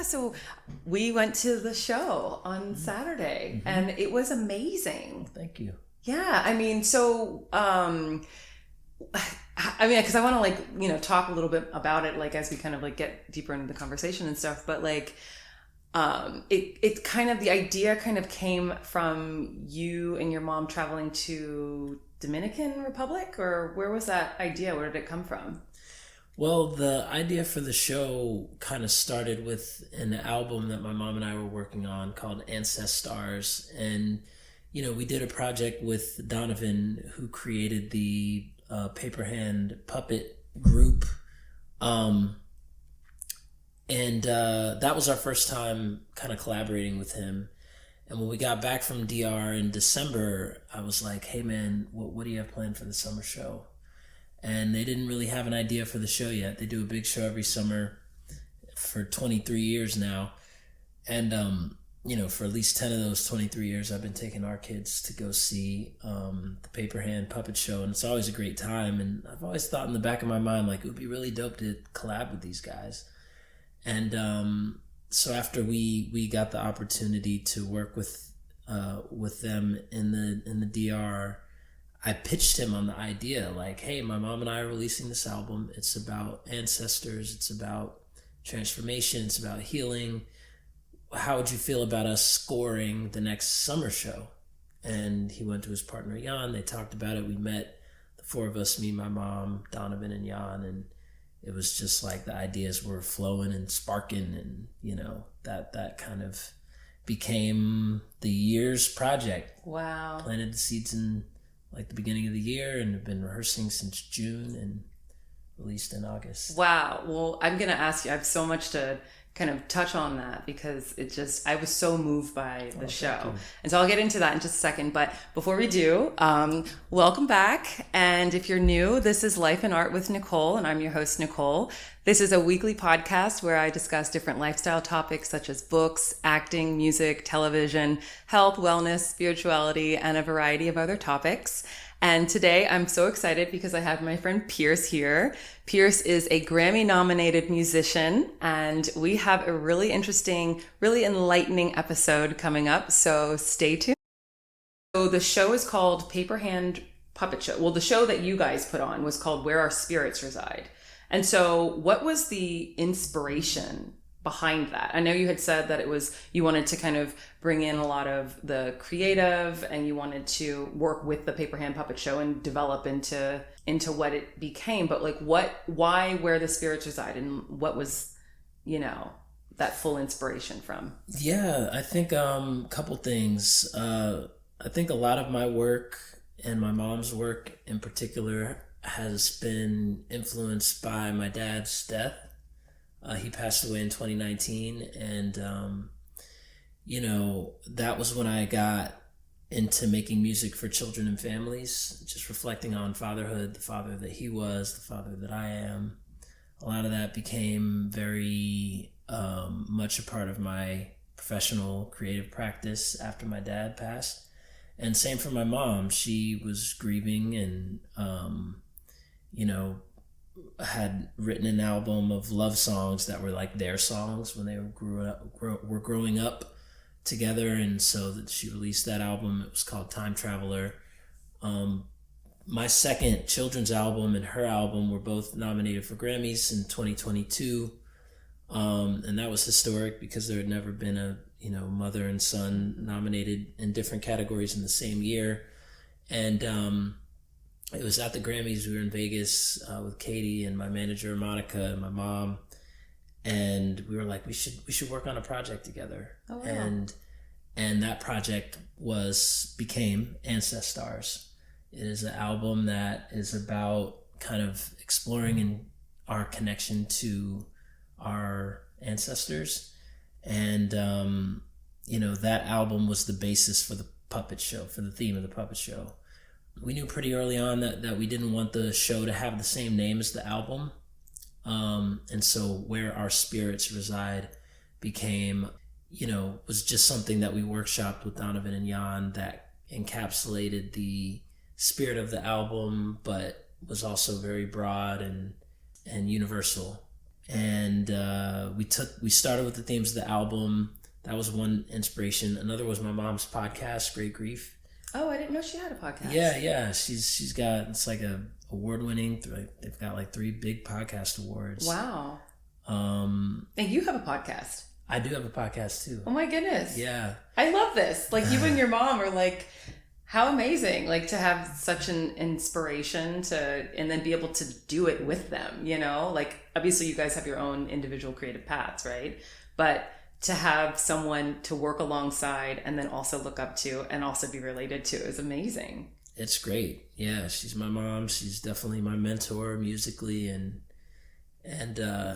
So we went to the show on Saturday and it was amazing. Thank you. Yeah. I mean, so, because I want to talk a little bit about it, like as we kind of like get deeper into the conversation and stuff, but like, it kind of, the idea kind of came from you and your mom traveling to Dominican Republic, or where was that idea? Where did it come from? Well, the idea for the show kind of started with an album that my mom and I were working on called Ancestors. And, we did a project with Donovan, who created the paper hand puppet group. And that was our first time kind of collaborating with him. And when we got back from DR in December, I was like, hey man, what do you have planned for the summer show? And they didn't really have an idea for the show yet. They do a big show every summer for 23 years now. And, for at least 10 of those 23 years, I've been taking our kids to go see the Paper Hand Puppet Show. And it's always a great time. And I've always thought in the back of my mind, like, it would be really dope to collab with these guys. And so after we got the opportunity to work with them in the DR, I pitched him on the idea, like, hey, my mom and I are releasing this album. It's about ancestors. It's about transformation. It's about healing. How would you feel about us scoring the next summer show? And he went to his partner, Jan. They talked about it. We met, the four of us, me, my mom, Donovan, and Jan. And it was just like the ideas were flowing and sparking. And, that kind of became the year's project. Wow. Planted the seeds in like the beginning of the year and have been rehearsing since June and released in August. Wow. Well, I'm going to ask you, I have so much to kind of touch on that because I was so moved by the show. And so I'll get into that in just a second. But before we do, welcome back. And if you're new, this is Life and Art with Nicole, and I'm your host, Nicole. This is a weekly podcast where I discuss different lifestyle topics such as books, acting, music, television, health, wellness, spirituality, and a variety of other topics. And today I'm so excited because I have my friend Pierce here. Pierce is a Grammy-nominated musician, and we have a really interesting, really enlightening episode coming up, so stay tuned. So the show is called Paper Hand Puppet Show. Well, the show that you guys put on was called Where Our Spirits Reside. And so what was the inspiration behind that? I know you had said that you wanted to kind of bring in a lot of the creative and you wanted to work with the Paper Hand Puppet Show and develop into what it became, but like why Where the Spirits Reside, and what was, that full inspiration from? Yeah, I think a couple things. I think a lot of my work and my mom's work in particular has been influenced by my dad's death. He passed away in 2019, and that was when I got into making music for children and families, just reflecting on fatherhood, the father that he was, the father that I am. A lot of that became very much a part of my professional creative practice after my dad passed. And same for my mom. She was grieving and, had written an album of love songs that were like their songs when they were growing up together. And so that she released that album. It was called Time Traveler. My second children's album and her album were both nominated for Grammys in 2022. And that was historic because there had never been a, mother and son nominated in different categories in the same year. And, it was at the Grammys. We were in Vegas with Katie and my manager Monica and my mom, and we were like, we should work on a project together. Oh, wow. And that project became Ancestors. It is an album that is about kind of exploring our connection to our ancestors, and that album was the basis for the puppet show, for the theme of the puppet show. We knew pretty early on that we didn't want the show to have the same name as the album. And so Where Our Spirits Reside became, was just something that we workshopped with Donovan and Jan that encapsulated the spirit of the album, but was also very broad and universal. And we started with the themes of the album. That was one inspiration. Another was my mom's podcast, Great Grief. Oh, I didn't know she had a podcast. Yeah. She's got, it's like a award-winning. They've got like 3 big podcast awards. Wow. And you have a podcast. I do have a podcast too. Oh my goodness. Yeah. I love this. Like you and your mom are like, how amazing, like to have such an inspiration and then be able to do it with them, you know, like obviously you guys have your own individual creative paths, right? But to have someone to work alongside and then also look up to and also be related to is amazing. It's great. Yeah. She's my mom. She's definitely my mentor musically. And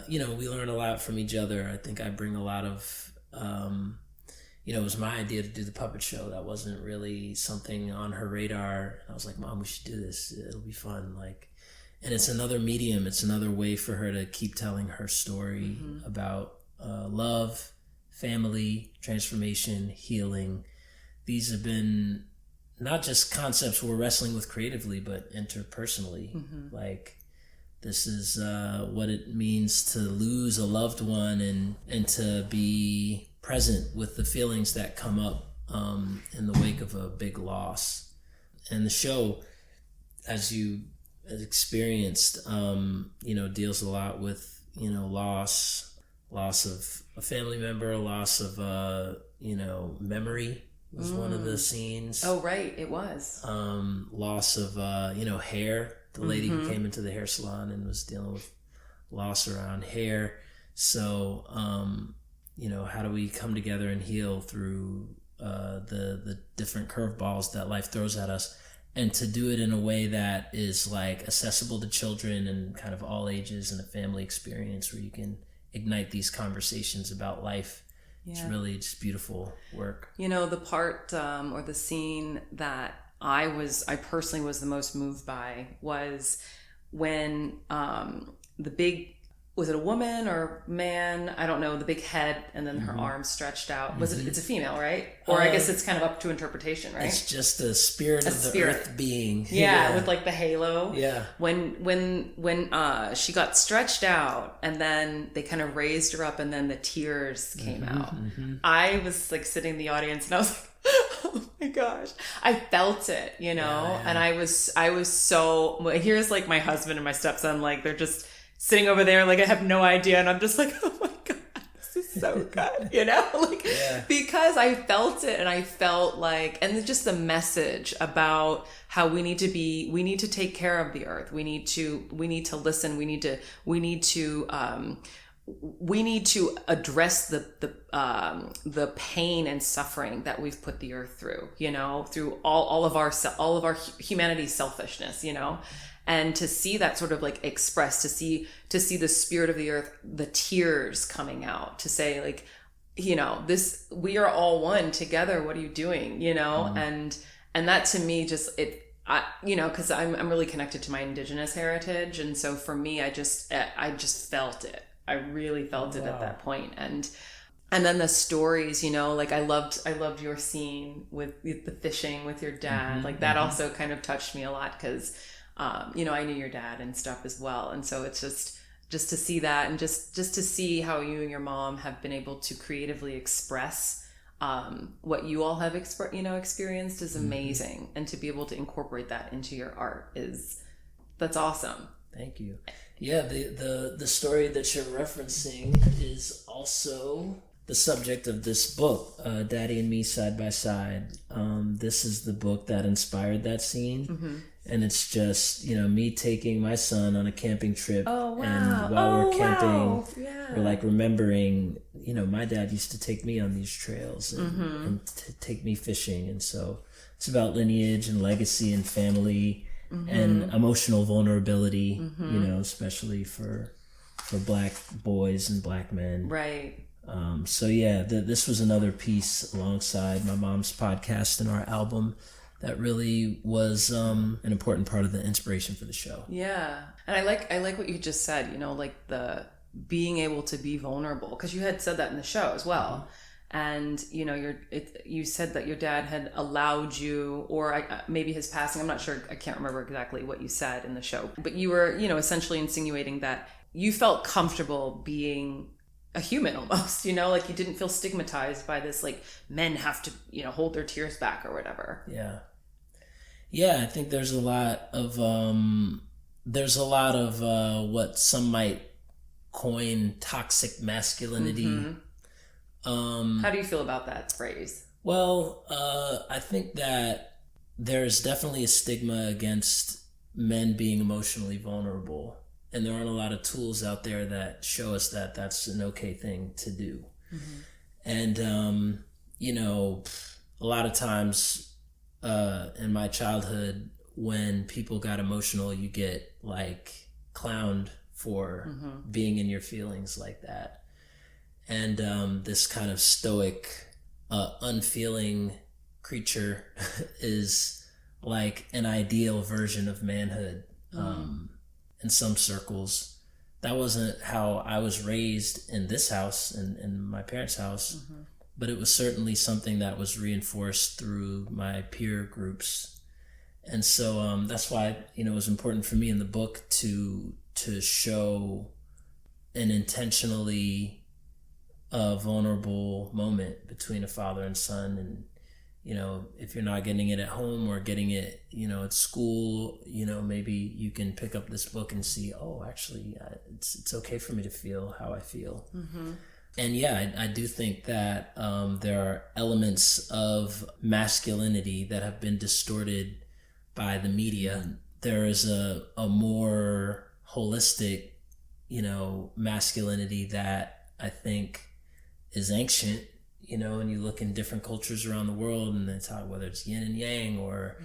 we learn a lot from each other. I think I bring a lot of, it was my idea to do the puppet show. That wasn't really something on her radar. I was like, Mom, we should do this. It'll be fun. And it's another medium. It's another way for her to keep telling her story about love, family, transformation, healing. These have been not just concepts we're wrestling with creatively, but interpersonally. This is what it means to lose a loved one and to be present with the feelings that come up in the wake of a big loss. And the show, as you experienced, deals a lot with, loss of a family member, loss of, memory was one of the scenes. Oh, right. It was. Loss of, hair. The lady who came into the hair salon and was dealing with loss around hair. So, how do we come together and heal through the different curveballs that life throws at us, and to do it in a way that is like accessible to children and kind of all ages, and a family experience where you can ignite these conversations about life. Yeah. It's really just beautiful work. The part or the scene that I personally was the most moved by was when the big, was it a woman or man? I don't know, the big head and then her arms stretched out. It's a female, right? Or I guess it's kind of up to interpretation, right? It's just the spirit of the earth being. Yeah, with like the halo. Yeah. When she got stretched out and then they kind of raised her up and then the tears came out. I was like sitting in the audience and I was like, oh my gosh, I felt it, and I was so, here's like my husband and my stepson, like they're just sitting over there, like I have no idea, and I'm just like, oh my god, this is so good, because I felt it, and I felt like, and just the message about how we need to take care of the earth, we need to listen, we need to address the pain and suffering that we've put the earth through, through all of our humanity's selfishness, and to see that sort of like expressed, to see the spirit of the earth, the tears coming out, to say like, this, we are all one together. What are you doing? And that to me just, cause I'm really connected to my indigenous heritage. And so for me, I just felt it. I really felt it at that point. And then the stories, like I loved your scene with the fishing with your dad. Like that also kind of touched me a lot because, I knew your dad and stuff as well. And so it's just to see that, and just to see how you and your mom have been able to creatively express what you all have experienced is amazing. And to be able to incorporate that into your art that's awesome. Thank you. Yeah, the story that you're referencing is also the subject of this book, Daddy and Me Side by Side. This is the book that inspired that scene. And it's just, me taking my son on a camping trip. Oh, wow. And while we're camping, yeah. we're like remembering, my dad used to take me on these trails and take me fishing. And so it's about lineage and legacy and family. And emotional vulnerability, especially for Black boys and Black men. Right. So yeah, this was another piece alongside my mom's podcast and our album that really was an important part of the inspiration for the show. Yeah, and I like what you just said. Like the being able to be vulnerable, because you had said that in the show as well. And you said that your dad had allowed you, or maybe his passing, I'm not sure, I can't remember exactly what you said in the show, but you were essentially insinuating that you felt comfortable being a human almost, you know, like you didn't feel stigmatized by this, like men have to, you know, hold their tears back or whatever. Yeah, I think there's a lot of what some might coin toxic masculinity. How do you feel about that phrase? Well, I think that there's definitely a stigma against men being emotionally vulnerable, and there aren't a lot of tools out there that show us that that's an okay thing to do. And you know, a lot of times in my childhood, when people got emotional, you get like clowned for being in your feelings like that. And this kind of stoic, unfeeling creature is like an ideal version of manhood in some circles. That wasn't how I was raised in this house, in my parents' house, but it was certainly something that was reinforced through my peer groups. And so that's why, you know, it was important for me in the book to show an intentionally vulnerable moment between a father and son. And, you know, if you're not getting it at home or getting it, you know, at school, you know, maybe you can pick up this book and see, oh, actually, it's okay for me to feel how I feel. And yeah, I do think that there are elements of masculinity that have been distorted by the media. There is a more holistic, you know, masculinity that I think is ancient, you know, and you look in different cultures around the world and they talk, whether it's yin and yang or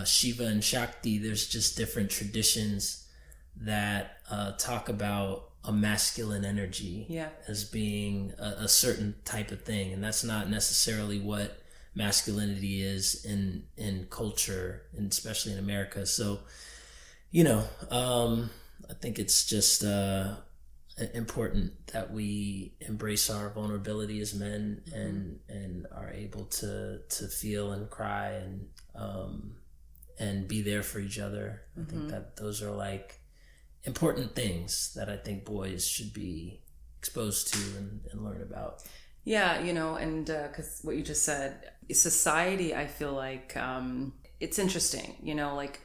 Shiva and Shakti, there's just different traditions that talk about a masculine energy as being a certain type of thing. And that's not necessarily what masculinity is in culture, and especially in America. So, you know, I think it's just important that we embrace our vulnerability as men and are able to feel and cry and be there for each other. I think that those are like important things that I think boys should be exposed to and learn about. Yeah, you know, and because what you just said, society, I feel like it's interesting, you know, like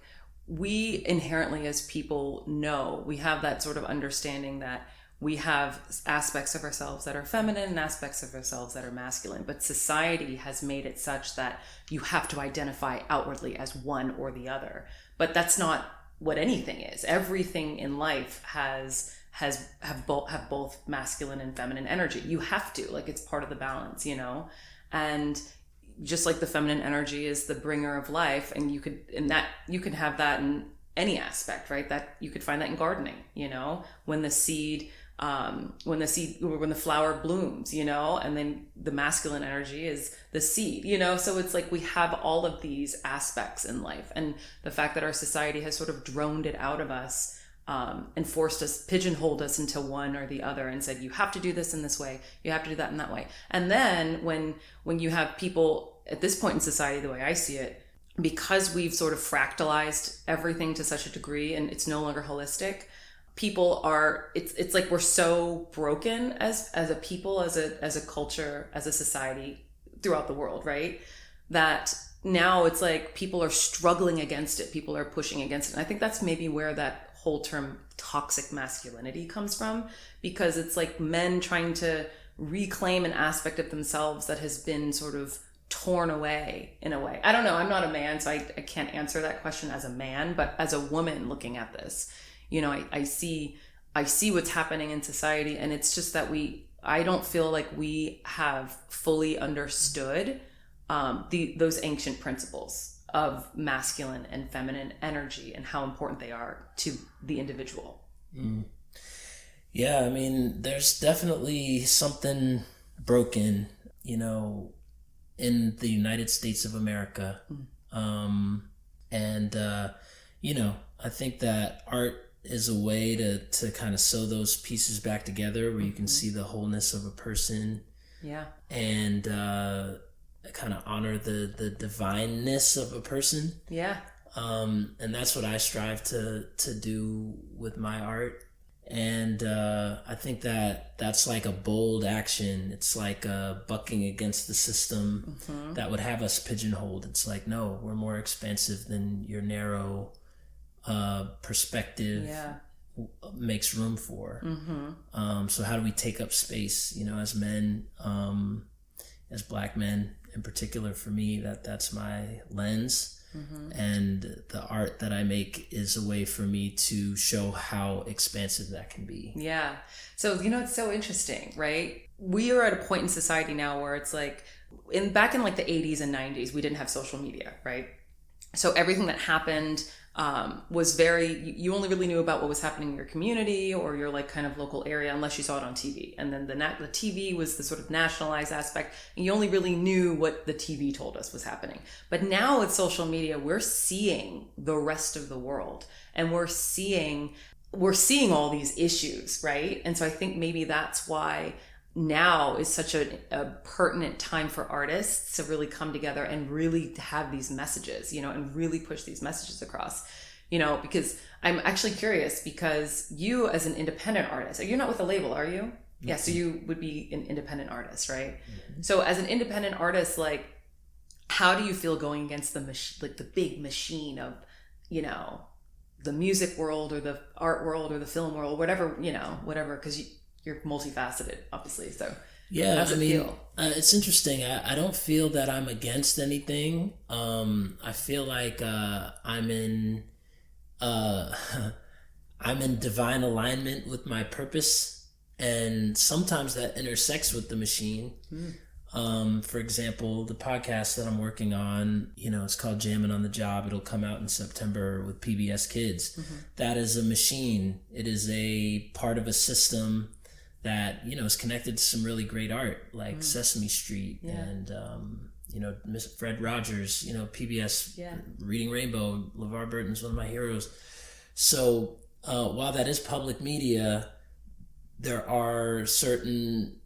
we inherently as people know, we have that sort of understanding that we have aspects of ourselves that are feminine and aspects of ourselves that are masculine, but society has made it such that you have to identify outwardly as one or the other. But that's not what anything is. Everything in life have both masculine and feminine energy. You have to, like, it's part of the balance, you know. And just like the feminine energy is the bringer of life, and you could have that in any aspect, right? That you could find that in gardening, you know, when the flower blooms, you know, and then the masculine energy is the seed, you know. So it's like we have all of these aspects in life, and the fact that our society has sort of droned it out of us and forced us, pigeonholed us into one or the other, and said you have to do this in this way, you have to do that in that way. And then when you have people at this point in society, the way I see it, because we've sort of fractalized everything to such a degree and it's no longer holistic, people are, it's like we're so broken as a people, as a culture, as a society throughout the world, right? That now it's like people are struggling against it, people are pushing against it. And I think that's maybe where that whole term toxic masculinity comes from, because it's like men trying to reclaim an aspect of themselves that has been sort of torn away in a way. I don't know, I'm not a man, so I can't answer that question as a man, but as a woman looking at this, you know, I see what's happening in society, and it's just that I don't feel like we have fully understood those ancient principles of masculine and feminine energy and how important they are to the individual. Yeah, I mean, there's definitely something broken, you know, in the United States of America. You know, I think that art is a way to kind of sew those pieces back together, where you can see the wholeness of a person. Yeah. And kind of honor the divineness of a person. Yeah. And that's what I strive to do with my art. And I think that that's like a bold action. It's like bucking against the system that would have us pigeonholed. It's like, no, we're more expansive than your narrow perspective makes room for. So how do we take up space, as men, as Black men in particular? For me, that's my lens. And the art that I make is a way for me to show how expansive that can be. Yeah. So, it's so interesting, right? We are at a point in society now where it's like, back in like the 80s and 90s, we didn't have social media, right? So everything that happened was you only really knew about what was happening in your community or your like kind of local area unless you saw it on TV. And then the TV was the sort of nationalized aspect, and you only really knew what the TV told us was happening. But now with social media, we're seeing the rest of the world, and we're seeing all these issues, right? And so I think maybe that's why now is such a pertinent time for artists to really come together and really have these messages, and really push these messages across, because I'm actually curious, because you as an independent artist, you're not with a label, are you? Yeah. So you would be an independent artist, right? So as an independent artist, like, how do you feel going against the big machine of, the music world or the art world or the film world, whatever, whatever, because you're multifaceted, obviously. So yeah, I mean, it's interesting. I don't feel that I'm against anything. I feel like I'm in divine alignment with my purpose, and sometimes that intersects with the machine. For example, the podcast that I'm working on, it's called Jammin' on the Job. It'll come out in September with PBS Kids. That is a machine. It is a part of a system that, is connected to some really great art, like Sesame Street and, Miss Fred Rogers, PBS, Reading Rainbow. LeVar Burton's one of my heroes. So while that is public media, there are certain,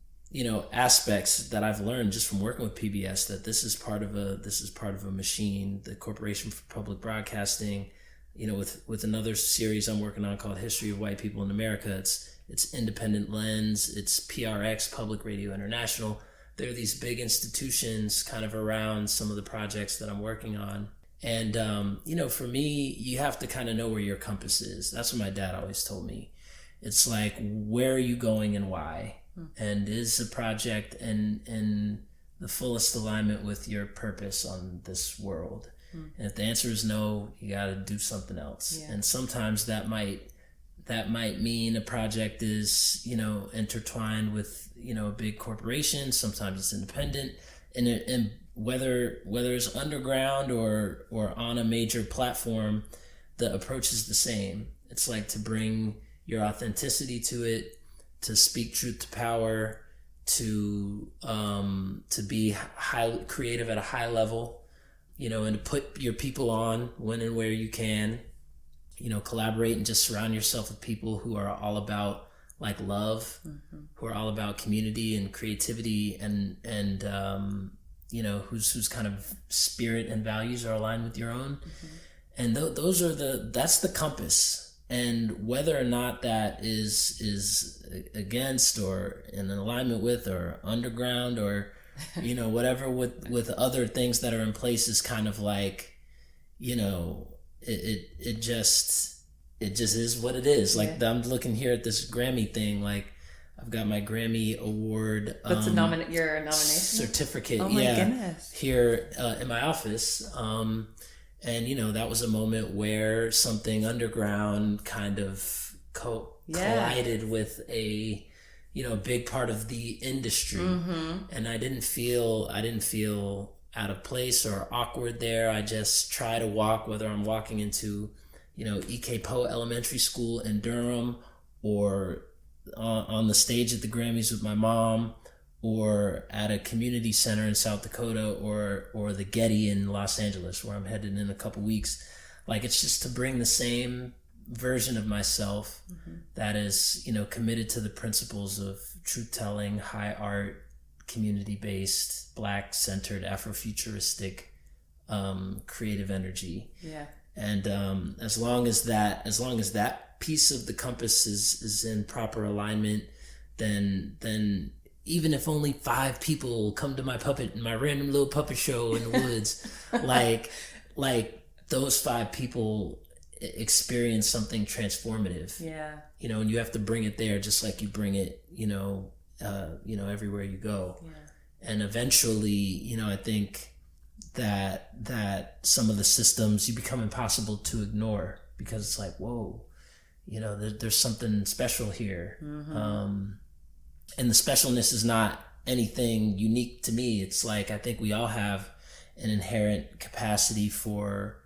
aspects that I've learned just from working with PBS, that this is part of a machine. The Corporation for Public Broadcasting, with another series I'm working on called History of White People in America, it's Independent Lens, it's PRX, Public Radio International. There are these big institutions kind of around some of the projects that I'm working on. And, for me, you have to kind of know where your compass is. That's what my dad always told me. It's like, where are you going and why? And is the project in the fullest alignment with your purpose on this world? And if the answer is no, you got to do something else. And sometimes that might mean a project is, intertwined with, a big corporation. Sometimes it's independent, and whether it's underground or on a major platform, the approach is the same. It's like to bring your authenticity to it, to speak truth to power, to be highly creative at a high level, and to put your people on when and where you can. Collaborate and just surround yourself with people who are all about like love, who are all about community and creativity, and whose kind of spirit and values are aligned with your own. And that's the compass. And whether or not that is against or in alignment with or underground or, whatever with other things that are in place is kind of like, it just is what it is. Like, I'm looking here at this Grammy thing. Like, I've got my Grammy award. That's your nomination certificate. Oh my goodness! Here in my office. And that was a moment where something underground kind of collided with a big part of the industry, and I didn't feel out of place or awkward there. I just try to walk, whether I'm walking into E.K. Poe Elementary School in Durham, or on the stage at the Grammys with my mom, or at a community center in South Dakota, or the Getty in Los Angeles, where I'm headed in a couple weeks. Like, it's just to bring the same version of myself that is, committed to the principles of truth-telling, high art, community-based, Black-centered, Afrofuturistic, creative energy. Yeah. And as long as that that piece of the compass is in proper alignment, then even if only 5 people come to my random little puppet show in the woods, like those 5 people experience something transformative. Yeah. You know, and you have to bring it there just like you bring it, everywhere you go. Yeah. And eventually, you know, I think that some of the systems you become impossible to ignore, because it's like, whoa, you know, there's something special here. And the specialness is not anything unique to me. It's like, I think we all have an inherent capacity for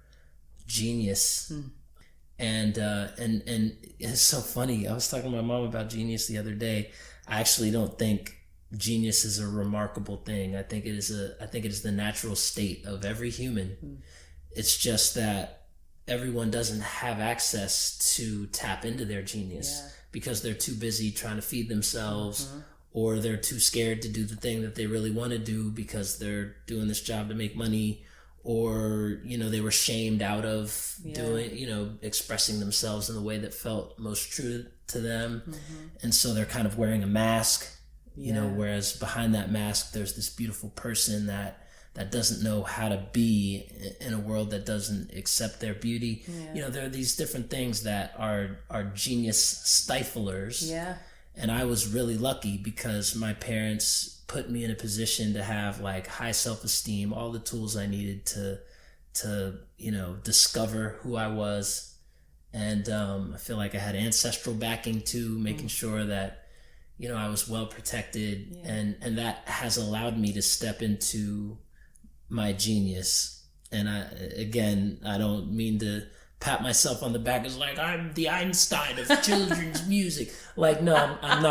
genius. And it's so funny. I was talking to my mom about genius the other day. I actually don't think genius is a remarkable thing. I think it is the natural state of every human. It's just that everyone doesn't have access to tap into their genius because they're too busy trying to feed themselves, or they're too scared to do the thing that they really want to do because they're doing this job to make money, or, you know, they were shamed out of doing, you know, expressing themselves in the way that felt most true to them. And so they're kind of wearing a mask, you know, whereas behind that mask, there's this beautiful person that doesn't know how to be in a world that doesn't accept their beauty. You know, there are these different things that are genius stiflers. And I was really lucky because my parents put me in a position to have like high self-esteem, all the tools I needed to you know, discover who I was. And I feel like I had ancestral backing too, making sure that, you know, I was well protected. And that has allowed me to step into my genius. And I don't mean to pat myself on the back as like I'm the Einstein of children's music. Like, no, I'm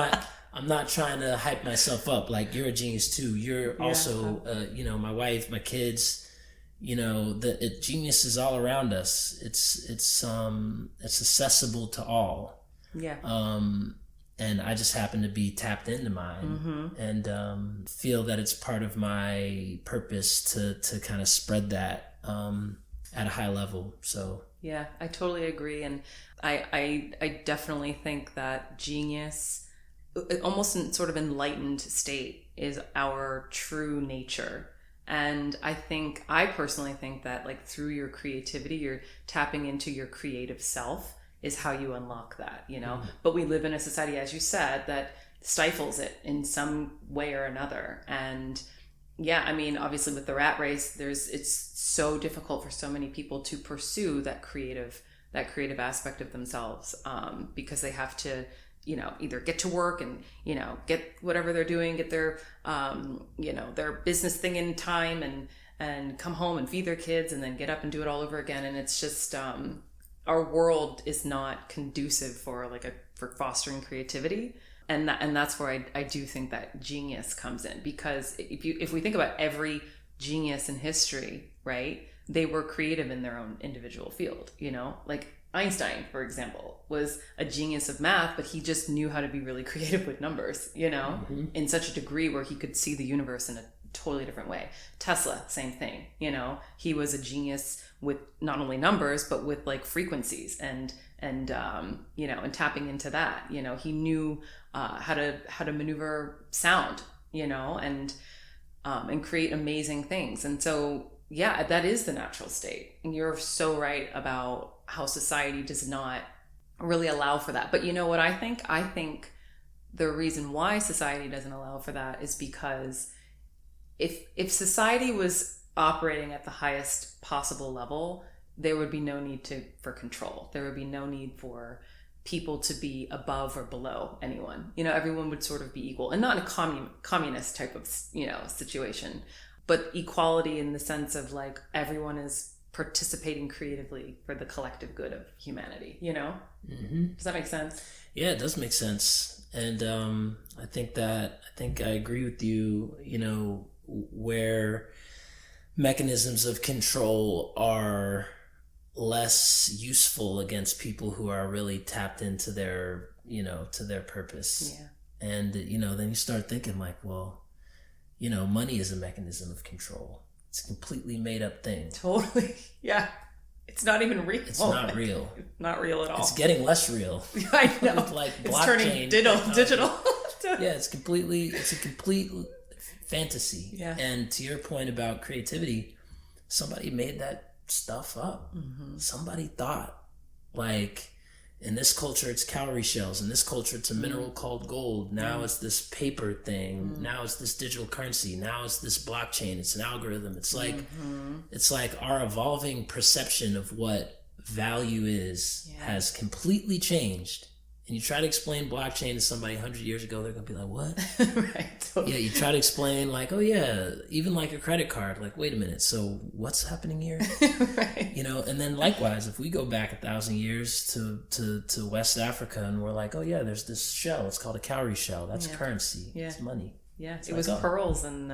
not trying to hype myself up. Like, you're a genius too. You're also, you know, my wife, my kids, you know, genius is all around us. It's accessible to all. And I just happen to be tapped into mine, and feel that it's part of my purpose to kind of spread that at a high level. So yeah, I totally agree. And I definitely think that genius, almost in sort of enlightened state, is our true nature. And I personally think that, like, through your creativity, you're tapping into your creative self is how you unlock that, you know. But we live in a society, as you said, that stifles it in some way or another. And yeah, I mean, obviously with the rat race, it's so difficult for so many people to pursue that creative aspect of themselves, because they have to, you know, either get to work and, you know, get whatever they're doing, get their, you know, their business thing in time, and come home and feed their kids, and then get up and do it all over again. And it's just, our world is not conducive for fostering creativity. And that's where I do think that genius comes in, because if we think about every genius in history, right, they were creative in their own individual field, you know, like Einstein, for example, was a genius of math, but he just knew how to be really creative with numbers, you know, in such a degree where he could see the universe in a totally different way. Tesla, same thing, you know, he was a genius with not only numbers, but with like frequencies and you know, and tapping into that, you know, he knew how to maneuver sound, you know, and create amazing things. And so, yeah, that is the natural state. And you're so right about how society does not really allow for that. But you know what I think? I think the reason why society doesn't allow for that is because if society was operating at the highest possible level, there would be no need for control. There would be no need for people to be above or below anyone. You know, everyone would sort of be equal, and not in a communist type of, you know, situation, but equality in the sense of like everyone is participating creatively for the collective good of humanity, you know? Does that make sense? Yeah, it does make sense. And I think I agree with you, you know, where mechanisms of control are less useful against people who are really tapped into their, you know, to their purpose. Yeah. And, you know, then you start thinking like, well, you know, money is a mechanism of control. It's a completely made up thing. Totally. Yeah. It's not even real. It's not real. It's not real at all. It's getting less real. I know. With like it's blockchain. Turning digital. Yeah, it's a complete fantasy. Yeah. And to your point about creativity, somebody made that stuff up. Mm-hmm. Somebody thought, like, in this culture it's cowrie shells, in this culture it's a mineral called gold, now it's this paper thing, now it's this digital currency, now it's this blockchain, it's an algorithm. It's like it's like our evolving perception of what value is has completely changed. And you try to explain blockchain to somebody 100 years ago, they're gonna be like, what? Right. Totally. Yeah, you try to explain like, oh yeah, even like a credit card, like, wait a minute, so what's happening here? Right. You know, and then likewise, if we go back 1,000 years to West Africa and we're like, oh yeah, there's this shell, it's called a cowrie shell, that's currency, it's money. Yeah, it's it was pearls in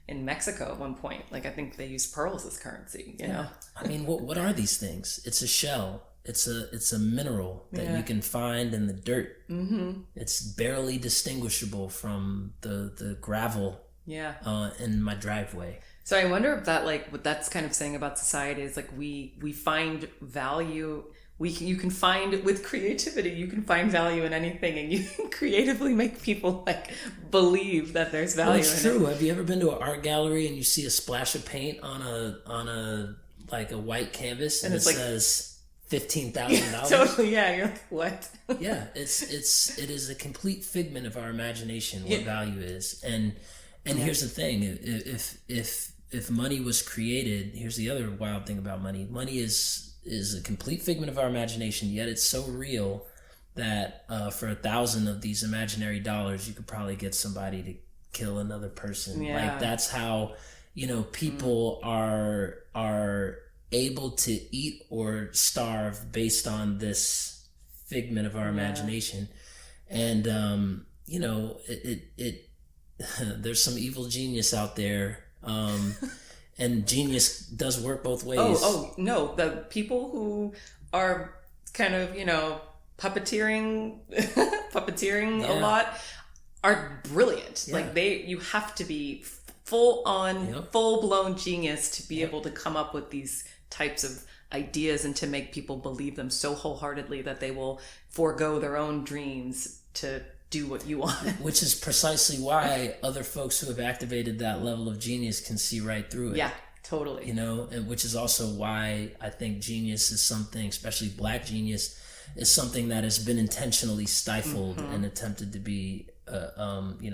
Mexico at one point. Like, I think they used pearls as currency, you know? I mean, what are these things? It's a shell. It's a mineral that you can find in the dirt. Mm-hmm. It's barely distinguishable from the gravel in my driveway. So I wonder if that, like, what that's kind of saying about society is, like, we find value. You can find, with creativity, you can find value in anything, and you can creatively make people like believe that there's value. Well, it's true. Have you ever been to an art gallery and you see a splash of paint on a like a white canvas and it like, says $15,000? Totally, yeah. You're like, what? Yeah, it is a complete figment of our imagination what value is, and here's the thing: if money was created, here's the other wild thing about money: money is a complete figment of our imagination. Yet it's so real that for 1,000 of these imaginary dollars, you could probably get somebody to kill another person. Yeah. Like that's how people are able to eat or starve based on this figment of our imagination. And it there's some evil genius out there, and genius does work both ways. No, the people who are kind of puppeteering a lot are brilliant. Like you have to be full-blown genius to be able to come up with these types of ideas and to make people believe them so wholeheartedly that they will forego their own dreams to do what you want. Which is precisely why other folks who have activated that level of genius can see right through it. Yeah, totally. And which is also why I think genius is something, especially Black genius, is something that has been intentionally stifled and attempted to be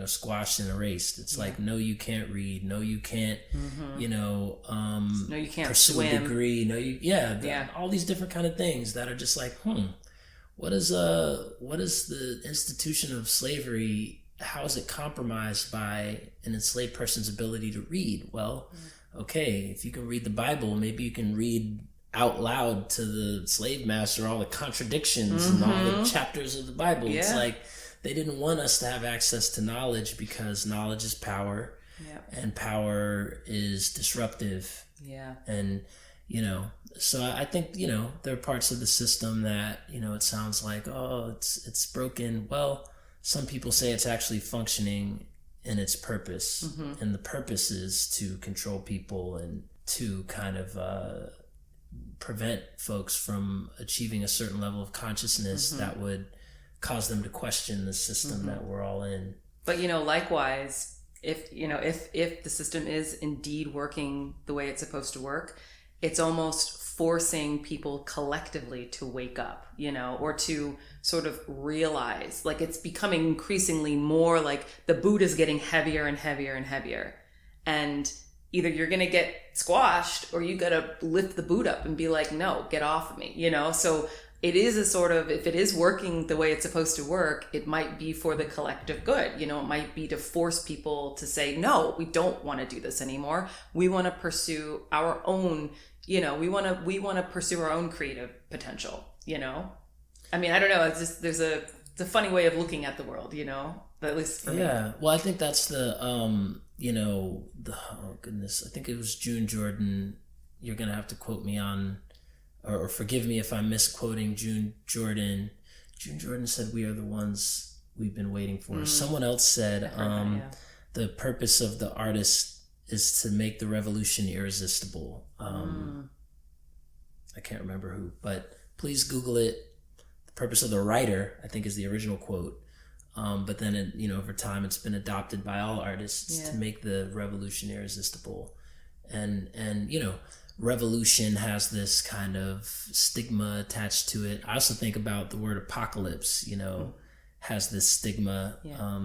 squashed and erased. It's like, no, you can't read. No, you can't, no, you can't pursue swim. a degree. All these different kind of things that are just like, what is the institution of slavery? How is it compromised by an enslaved person's ability to read? Well, okay, if you can read the Bible, maybe you can read out loud to the slave master all the contradictions and all the chapters of the Bible. Yeah. It's like they didn't want us to have access to knowledge because knowledge is power, and power is disruptive. Yeah. And so I think there are parts of the system that it sounds like, oh, it's broken. Well, some people say it's actually functioning in its purpose, and the purpose is to control people and to kind of prevent folks from achieving a certain level of consciousness that would cause them to question the system that we're all in. But likewise, if the system is indeed working the way it's supposed to work, it's almost forcing people collectively to wake up, or to sort of realize, like, it's becoming increasingly more like the boot is getting heavier and heavier and heavier, and either you're going to get squashed or you got to lift the boot up and be like, no, get off of me, So it is a sort of, if it is working the way it's supposed to work, it might be for the collective good. It might be to force people to say, no, we don't want to do this anymore. We want to pursue our own, we want to pursue our own creative potential, I mean, I don't know. It's just, it's a funny way of looking at the world, at least for me. Yeah. Well, I think that's the, oh goodness, I think it was June Jordan. You're going to have to quote me on, or forgive me if I'm misquoting June Jordan. June Jordan said, "We are the ones we've been waiting for." Someone else said, the purpose of the artist is to make the revolution irresistible. I can't remember who, but please Google it. The purpose of the writer, I think, is the original quote. But then, over time, it's been adopted by all artists to make the revolution irresistible. And revolution has this kind of stigma attached to it. I also think about the word apocalypse, has this stigma. Yeah.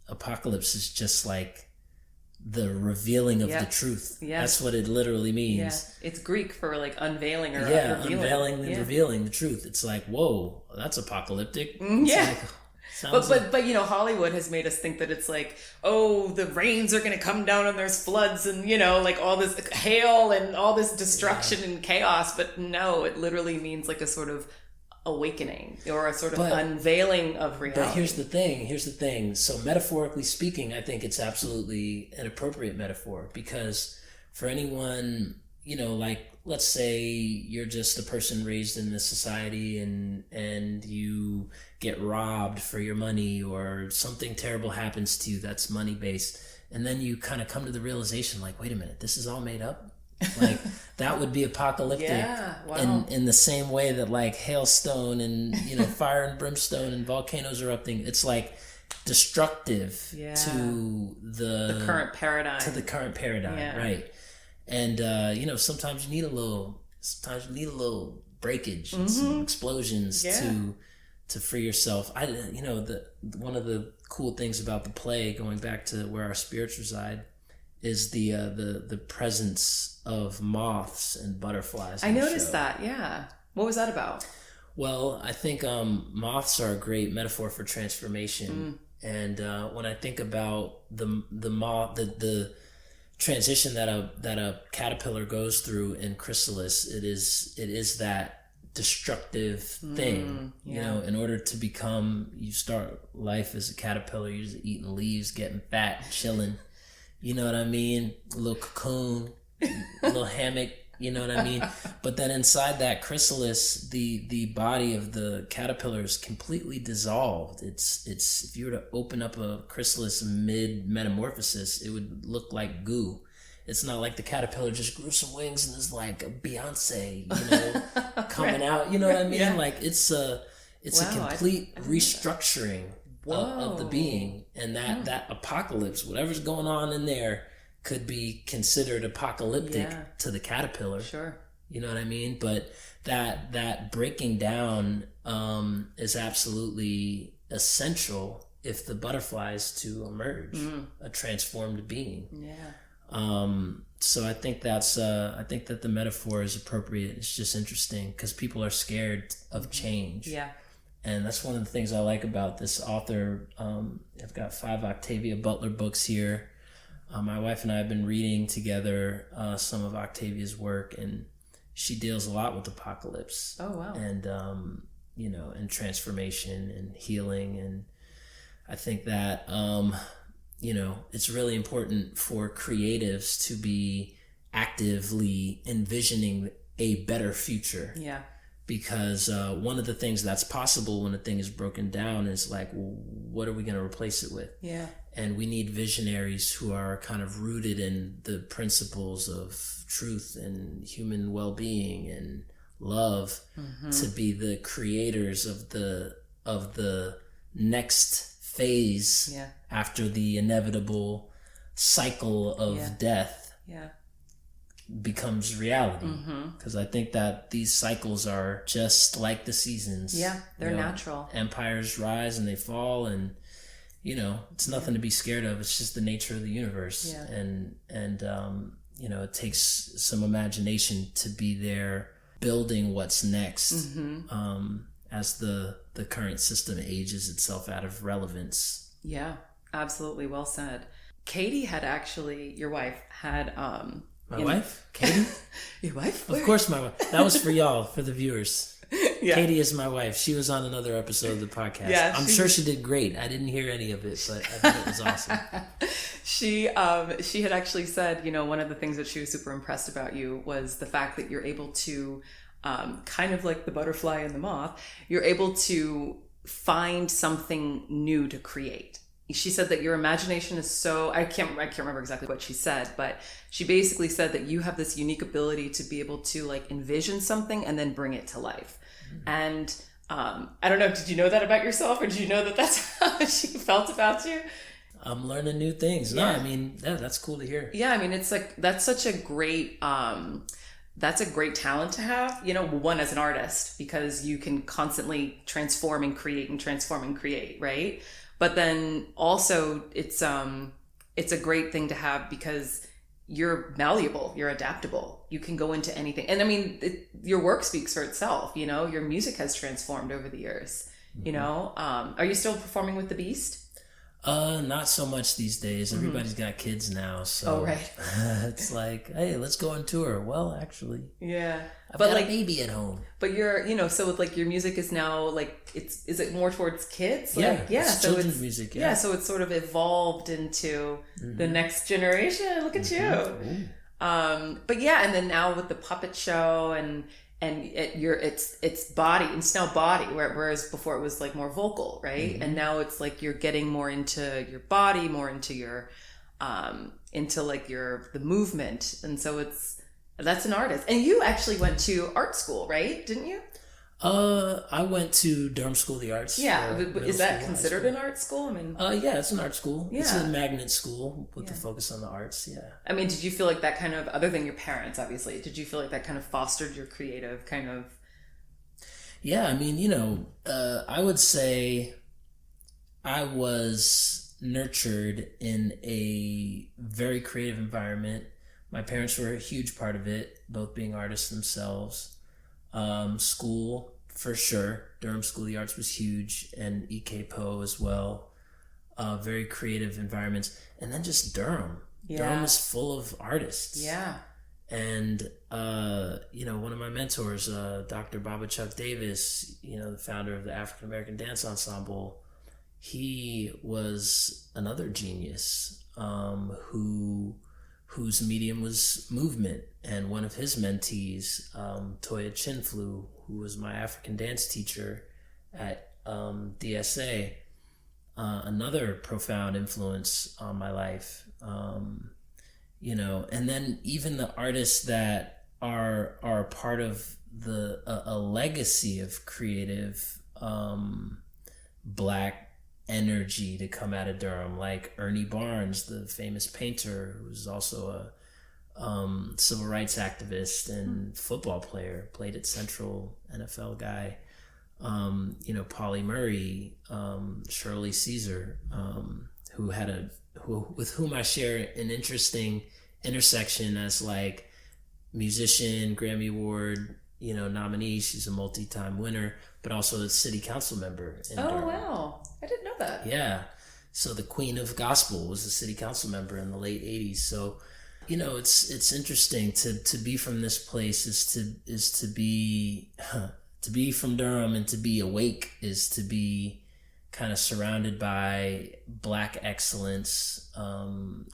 Apocalypse is just like the revealing of the truth. Yeah. That's what it literally means. Yeah. It's Greek for like unveiling or revealing. Unveiling and revealing the truth. It's like, whoa, that's apocalyptic. It's but Hollywood has made us think that it's like, oh, the rains are going to come down and there's floods and like all this hail and all this destruction and chaos. But no, it literally means like a sort of awakening or a sort of unveiling of reality. But here's the thing. So metaphorically speaking, I think it's absolutely an appropriate metaphor, because for anyone, like, let's say you're just a person raised in this society and you get robbed for your money, or something terrible happens to you that's money based, and then you kind of come to the realization, like, wait a minute, this is all made up. Like, that would be apocalyptic. In the same way that like hailstone and fire and brimstone and volcanoes erupting, it's like destructive to the current paradigm. Right. And sometimes you need a little breakage and some explosions to free yourself. One of the cool things about the play, going back to where our spirits reside, is the presence of moths and butterflies. I noticed that. Yeah. What was that about? Well, I think moths are a great metaphor for transformation. And when I think about the moth, the transition that a caterpillar goes through in chrysalis, it is that destructive thing. In order to become, you start life as a caterpillar, you're just eating leaves, getting fat, chilling. You know what I mean? A little cocoon, a little hammock, you know what I mean? But then inside that chrysalis, the body of the caterpillar is completely dissolved. It's if you were to open up a chrysalis mid-metamorphosis, it would look like goo. It's not like the caterpillar just grew some wings and is like a Beyonce, coming out. You know what I mean? Yeah. Like, it's a complete restructuring of the being, and that apocalypse, whatever's going on in there, could be considered apocalyptic to the caterpillar. Sure. You know what I mean? But that breaking down is absolutely essential if the butterfly is to emerge a transformed being. Yeah. So I think that the metaphor is appropriate. It's just interesting because people are scared of change. Yeah. And that's one of the things I like about this author. I've got 5 Octavia Butler books here. My wife and I have been reading together some of Octavia's work, and she deals a lot with apocalypse. Oh, wow. And, and transformation and healing. And I think that, it's really important for creatives to be actively envisioning a better future. Yeah. Because one of the things that's possible when a thing is broken down is like, well, what are we going to replace it with? Yeah. And we need visionaries who are kind of rooted in the principles of truth and human well-being and love to be the creators of the next phase after the inevitable cycle of death. Yeah. Becomes reality, because I think that these cycles are just like the seasons. Yeah, they're natural. Empires rise and they fall, and it's nothing to be scared of. It's just the nature of the universe. Yeah. And it takes some imagination to be there building what's next as the current system ages itself out of relevance. Yeah, absolutely. Well said. Katie had actually, your wife had my wife? Katie? Your wife? Of course my wife. That was for y'all, for the viewers. Yeah. Katie is my wife. She was on another episode of the podcast. Yeah, I'm sure she did great. I didn't hear any of it, but I think it was awesome. She had actually said, one of the things that she was super impressed about you was the fact that you're able to, kind of like the butterfly and the moth, you're able to find something new to create. she said that your imagination is so, I can't remember exactly what she said, but she basically said that you have this unique ability to be able to like envision something and then bring it to life. And I don't know, did you know that about yourself, or did you know that that's how she felt about you? I'm learning new things. No, I mean, that's cool to hear. Yeah, I mean, it's like, that's such a great, that's a great talent to have, you know, one, as an artist, because you can constantly transform and create, right? But then also it's a great thing to have because you're malleable, you're adaptable, you can go into anything. And I mean, your work speaks for itself, you know, your music has transformed over the years, you know. Are you still performing with the Beast? Not so much these days. Everybody's got kids now, so right. It's like, hey, let's go on tour. Well, actually, yeah, I've got a baby at home. But you're, you know, so with like your music is now like, is it more towards kids? Yeah, like, yeah. It's So children's it's music. yeah, so it's sort of evolved into the next generation. Look at you. But yeah, and then now with the puppet show and it's body, it's now body, whereas before it was like more vocal, right? And now it's like you're getting more into your body, more into your into like the movement. And so that's an artist. And you actually went to art school, right? Didn't you? I went to Durham School of the Arts. Yeah, is that considered an art school? I mean, yeah, it's an art school. Yeah. It's a magnet school with the focus on the arts. Yeah. I mean, did you feel like that kind of, other than your parents, obviously, did you feel like that kind of fostered your creative kind of? Yeah, I mean, you know, I would say I was nurtured in a very creative environment. My parents were a huge part of it, both being artists themselves. School, for sure. Durham School of the Arts was huge, and EKPO as well. Very creative environments. And then just Durham. Yeah. Durham is full of artists. Yeah. And, you know, one of my mentors, Dr. Baba Chuck Davis, you know, the founder of the African American Dance Ensemble, he was another genius whose medium was movement. And one of his mentees, Toya Chinflu, who was my African dance teacher at DSA, another profound influence on my life. You know, and then even the artists that are part of a legacy of creative Black energy to come out of Durham, like Ernie Barnes, the famous painter, who's also a civil rights activist and football player, played at Central, NFL guy. You know, Polly Murray, Shirley Caesar, with whom I share an interesting intersection as like musician, Grammy Award, you know, nominee. She's a multi-time winner, but also a city council member. Oh, wow. I didn't know that. Yeah. So the Queen of Gospel was a city council member in the late 80s. So, you know, it's interesting to be from this place is to be from Durham, and to be awake is to be kind of surrounded by Black excellence,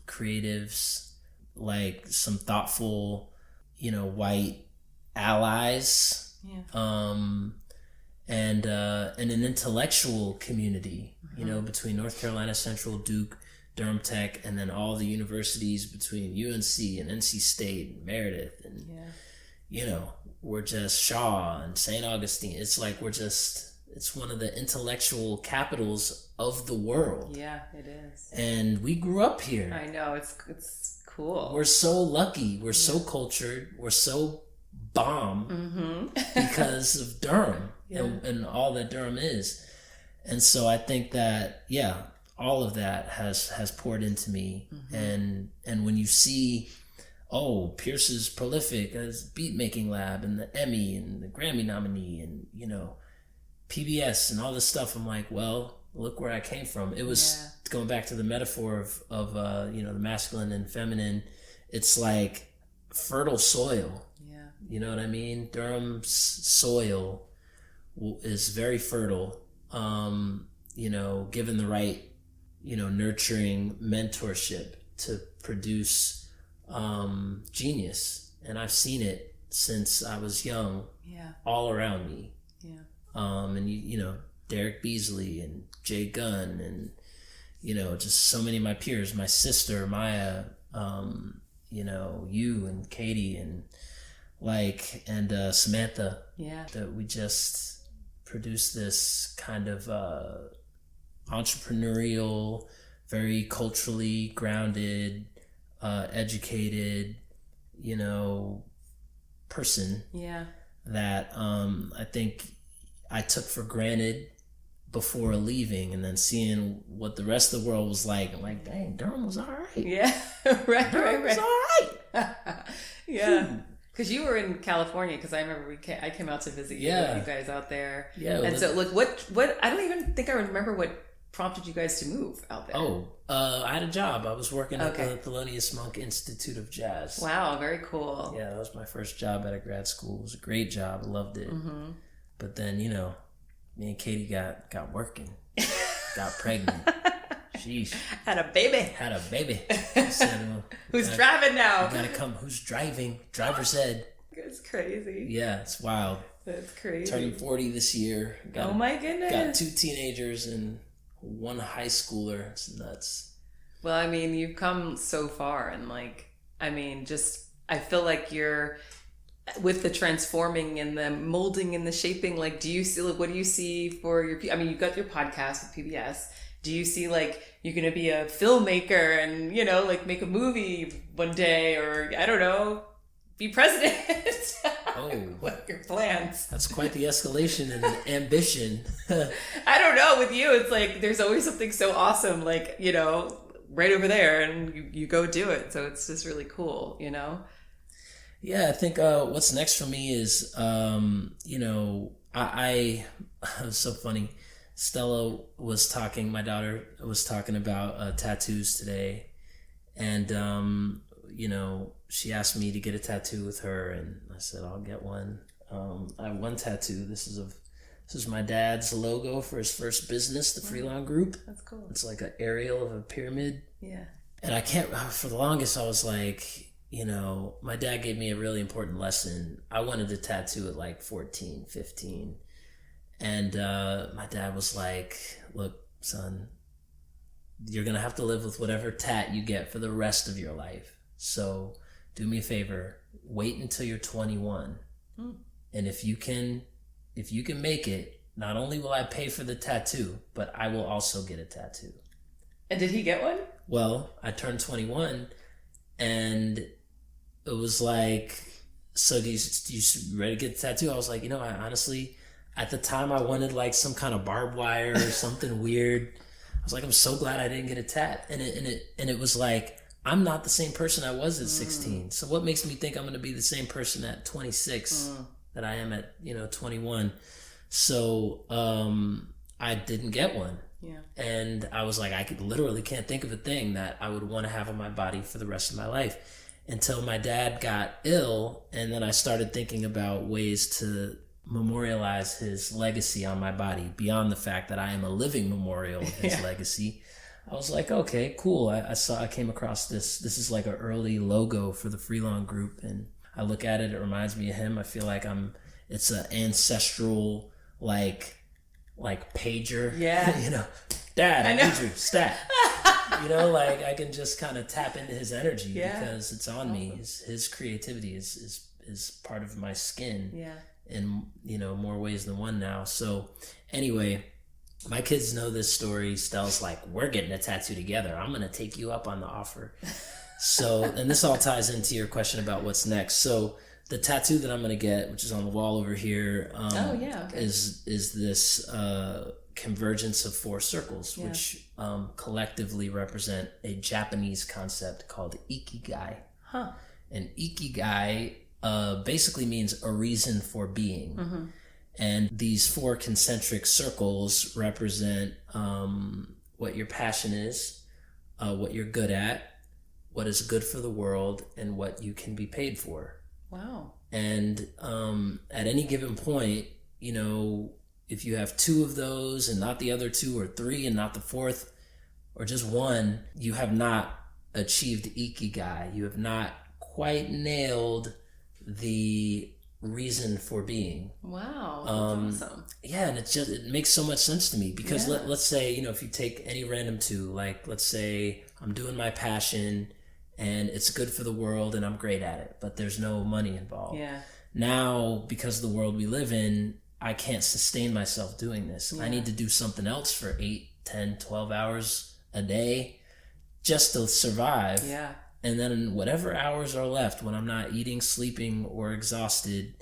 creatives, like some thoughtful, you know, white allies, and an intellectual community, you know, between North Carolina Central, Duke, Durham Tech, and then all the universities between UNC and NC State and Meredith, and you know, we're just Shaw and St. Augustine. It's like it's one of the intellectual capitals of the world. Yeah, it is. And we grew up here. I know, it's cool. We're so lucky. We're so cultured. We're so bomb because of Durham and all that Durham is. And so I think that, all of that has poured into me. And when you see, Pierce is prolific as beat making lab and the Emmy and the Grammy nominee and, you know, PBS and all this stuff, I'm like, well, look where I came from. It was going back to the metaphor of you know, the masculine and feminine. It's like fertile soil. Yeah. You know what I mean? Durham's soil is very fertile. You know, given the right, you know, nurturing mentorship to produce genius. And I've seen it since I was young, all around me. Yeah. And you know, Derek Beasley and Jay Gunn and, just so many of my peers, my sister, Maya, you and Katie and Samantha. Yeah. That we just produced this kind of entrepreneurial, very culturally grounded, educated, person. Yeah. That I think I took for granted before leaving, and then seeing what the rest of the world was like. I'm like, dang, Durham was all right. Yeah. Right. Was all right. Yeah. Because you were in California, because I remember I came out to visit you, Yeah. you guys out there. Yeah. And so, like, what, I don't even think I remember what prompted you guys to move out there. I had a job. I was working at Okay. the Thelonious Monk Institute of Jazz. Wow, very cool. Yeah, that was my first job at a grad school. It was a great job. I loved it. Mm-hmm. But then, me and Katie got working, got pregnant. Sheesh. Had a baby. Had a baby. Said, Who's driving now? Gotta come. Who's driving? Driver's ed. It's crazy. Yeah, it's wild. That's crazy. Turning 40 this year. Oh my goodness. Got 2 teenagers and 1 high schooler. It's nuts. Well, I mean, you've come so far, and I feel like you're with the transforming and the molding and the shaping. Like, do you see, what do you see for your, you've got your podcast with PBS. Do you see, you're going to be a filmmaker and, make a movie one day, or, I don't know, be president? Oh. What are your plans? That's quite the escalation and ambition. I don't know. With you, it's like there's always something so awesome, right over there, and you go do it. So it's just really cool, Yeah, I think what's next for me is, it was so funny. Stella was talking, my daughter was talking about tattoos today. And, she asked me to get a tattoo with her, and I said, I'll get one. I have one tattoo. This is my dad's logo for his first business, the Freelon Group. That's cool. It's like an aerial of a pyramid. Yeah. And I can't, for the longest, I was like, my dad gave me a really important lesson. I wanted to tattoo at 14, 15. And my dad was like, look, son, you're going to have to live with whatever tat you get for the rest of your life. So do me a favor, wait until you're 21. And if you can make it, not only will I pay for the tattoo, but I will also get a tattoo. And did he get one? Well, I turned 21, and it was like, so do you ready to get the tattoo? I was like, I honestly, at the time I wanted some kind of barbed wire or something weird. I was like, I'm so glad I didn't get a tat. And it was like, I'm not the same person I was at 16. So what makes me think I'm going to be the same person at 26 that I am at, 21? So I didn't get one. Yeah. And I was like, literally can't think of a thing that I would want to have on my body for the rest of my life, until my dad got ill. And then I started thinking about ways to memorialize his legacy on my body beyond the fact that I am a living memorial of his legacy. I was like, okay, cool. I came across this. This is like an early logo for the Freelon Group, and I look at it. It reminds me of him. I feel like it's an ancestral, pager. Yeah. Dad, I need you, stat. I can just kind of tap into his energy because it's on me. His creativity is part of my skin. Yeah. In more ways than one now. So anyway, my kids know this story. Stella's like, we're getting a tattoo together. I'm gonna take you up on the offer. So, and this all ties into your question about what's next. So the tattoo that I'm gonna get, which is on the wall over here, is this convergence of 4 circles, which collectively represent a Japanese concept called Ikigai. Huh. And Ikigai basically means a reason for being. Mm-hmm. And these 4 concentric circles represent what your passion is, what you're good at, what is good for the world, and what you can be paid for. Wow. And at any given point, if you have 2 of those and not the other 2, or 3 and not the 4th, or just 1, you have not achieved Ikigai. You have not quite nailed the reason for being. Wow, that's awesome. Yeah, and it makes so much sense to me because let's say, if you take any random two, like let's say I'm doing my passion and it's good for the world and I'm great at it, but there's no money involved. Yeah. Now, because of the world we live in, I can't sustain myself doing this. Yeah. I need to do something else for 8, 10, 12 hours a day just to survive. Yeah. And then whatever hours are left when I'm not eating, sleeping, or exhausted,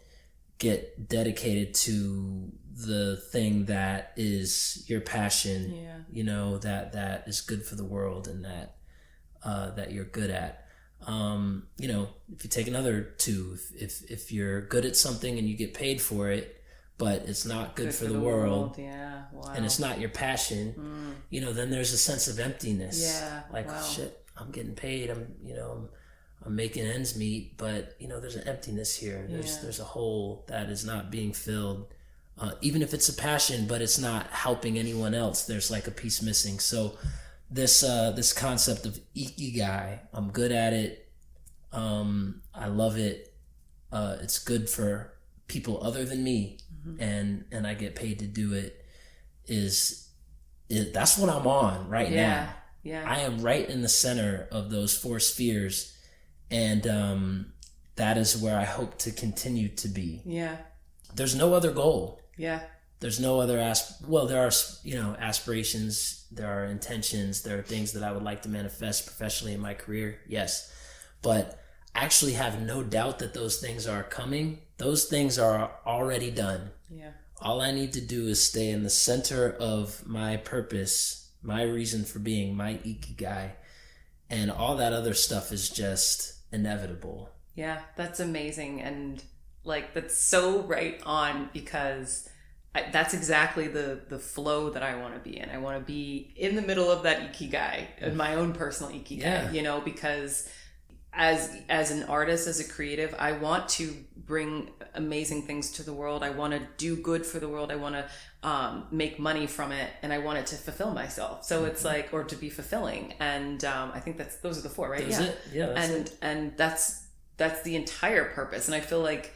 get dedicated to the thing that is your passion, that is good for the world and that you're good at. If you take another two, if you're good at something and you get paid for it, but it's not good for the world, yeah, wow. and it's not your passion, then there's a sense of emptiness. Yeah, like, wow. Shit, I'm getting paid. I'm making ends meet, but there's an emptiness here. There's a hole that is not being filled. Even if it's a passion, but it's not helping anyone else, there's like a piece missing. So this concept of Ikigai, I'm good at it. I love it. It's good for people other than me, and I get paid to do it. That's what I'm on right now. Yeah. I am right in the center of those 4 spheres, and that is where I hope to continue to be. Yeah. There's no other goal. Yeah. There's no other there are, aspirations, there are intentions, there are things that I would like to manifest professionally in my career. Yes. But I actually have no doubt that those things are coming. Those things are already done. Yeah. All I need to do is stay in the center of my purpose, my reason for being, my Ikigai, and all that other stuff is just inevitable. Yeah, that's amazing. And that's so right on, because that's exactly the flow that I want to be in. I want to be in the middle of that Ikigai, in my own personal Ikigai, because as an artist, as a creative, I want to bring amazing things to the world. I want to do good for the world. I want to make money from it, and I want it to fulfill myself. So it's or to be fulfilling. And I think those are the 4, right? And that's the entire purpose. And I feel like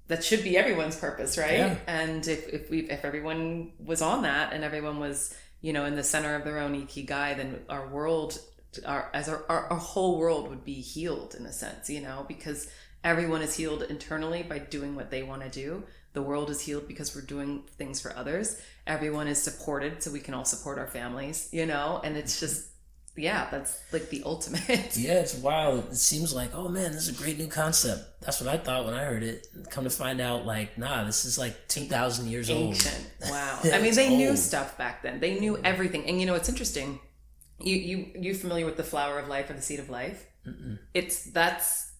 that should be everyone's purpose, right? Yeah. And if everyone was on that, and everyone was, in the center of their own Ikigai, then our world, our whole world would be healed in a sense, because everyone is healed internally by doing what they want to do. The world is healed because we're doing things for others. Everyone is supported so we can all support our families, and it's just, that's like the ultimate. Yeah, it's wild. It seems like, oh man, this is a great new concept. That's what I thought when I heard it. Come to find out, this is 2,000 years old. Ancient. Wow. I mean, they knew stuff back then. They knew everything. And it's interesting. You familiar with the flower of life or the seed of life? Mm-mm.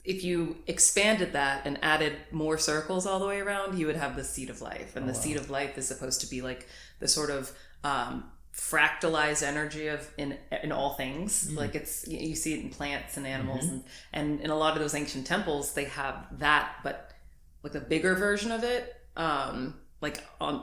If you expanded that and added more circles all the way around, you would have the seed of life. And seed of life is supposed to be like the sort of fractalized energy of in all things. It's, you see it in plants and animals, and in a lot of those ancient temples they have that, but like a bigger version of it,